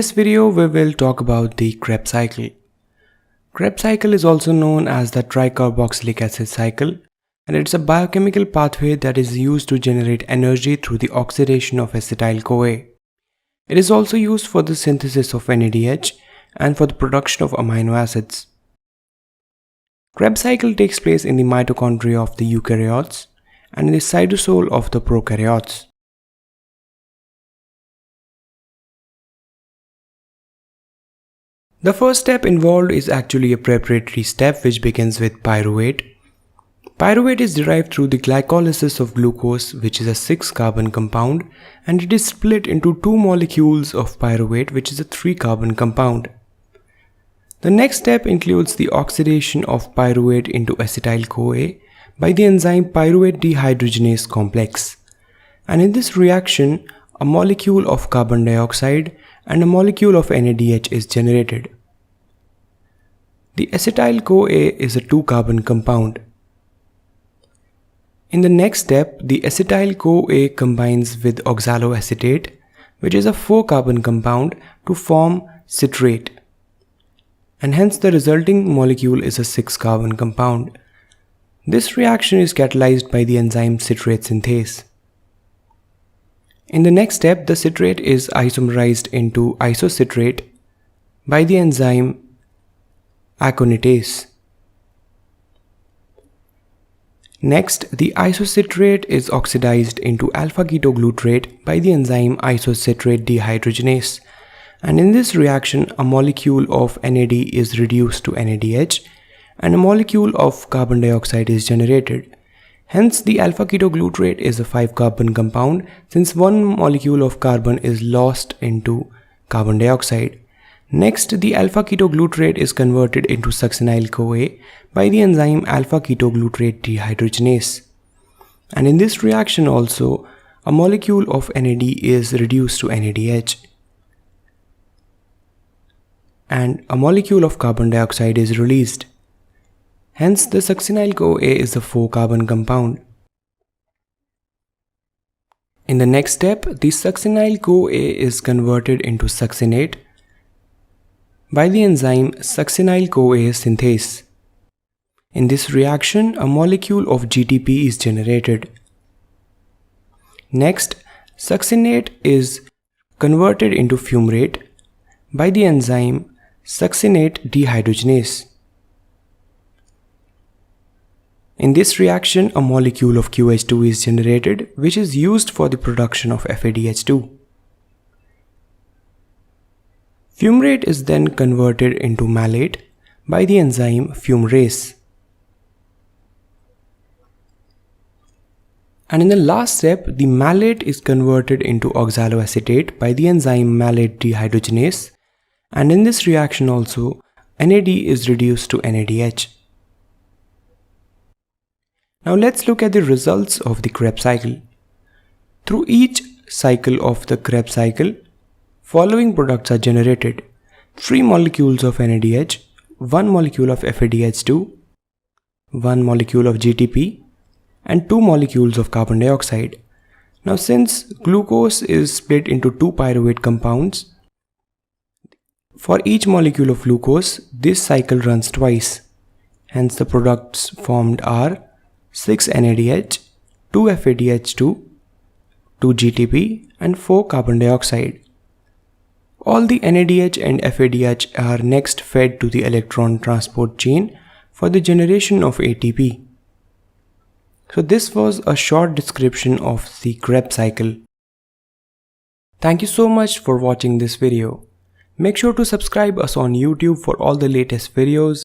In this video, we will talk about the Krebs cycle. Krebs cycle is also known as the tricarboxylic acid cycle, and it's a biochemical pathway that is used to generate energy through the oxidation of acetyl-CoA. It is also used for the synthesis of NADH and for the production of amino acids. Krebs cycle takes place in the mitochondria of the eukaryotes and in the cytosol of the prokaryotes. The first step involved is actually a preparatory step which begins with pyruvate. Pyruvate is derived through the glycolysis of glucose, which is a 6-carbon compound, and it is split into 2 molecules of pyruvate, which is a 3-carbon compound. The next step includes the oxidation of pyruvate into acetyl-CoA by the enzyme pyruvate dehydrogenase complex. And in this reaction, a molecule of carbon dioxide and a molecule of NADH is generated. The acetyl-CoA is a 2-carbon compound. In the next step, the acetyl-CoA combines with oxaloacetate, which is a 4-carbon compound, to form citrate. And hence the resulting molecule is a 6-carbon compound. This reaction is catalyzed by the enzyme citrate synthase. In the next step, the citrate is isomerized into isocitrate by the enzyme aconitase. Next, the isocitrate is oxidized into alpha-ketoglutarate by the enzyme isocitrate dehydrogenase. And in this reaction, a molecule of NAD is reduced to NADH and a molecule of carbon dioxide is generated. Hence, the alpha-ketoglutarate is a 5-carbon compound since one molecule of carbon is lost into carbon dioxide. Next, the alpha-ketoglutarate is converted into succinyl-CoA by the enzyme alpha-ketoglutarate dehydrogenase. And in this reaction also, a molecule of NAD is reduced to NADH. And a molecule of carbon dioxide is released. Hence, the succinyl-CoA is a 4-carbon compound. In the next step, the succinyl-CoA is converted into succinate by the enzyme succinyl-CoA synthase. In this reaction, a molecule of GTP is generated. Next, succinate is converted into fumarate by the enzyme succinate dehydrogenase. In this reaction, a molecule of QH2 is generated, which is used for the production of FADH2. Fumarate is then converted into malate by the enzyme fumarase. And in the last step, the malate is converted into oxaloacetate by the enzyme malate dehydrogenase. And in this reaction also, NAD is reduced to NADH. Now let's look at the results of the Krebs cycle. Through each cycle of the Krebs cycle, following products are generated: 3 molecules of NADH, 1 molecule of FADH2, 1 molecule of GTP, and 2 molecules of carbon dioxide. Now since glucose is split into 2 pyruvate compounds, for each molecule of glucose, this cycle runs twice. Hence the products formed are 6 NADH, 2 FADH2, 2 GTP, and 4 carbon dioxide. All the NADH and FADH are next fed to the electron transport chain for the generation of ATP. So this was a short description of the Krebs cycle. Thank you so much for watching this video. Make sure to subscribe us on YouTube for all the latest videos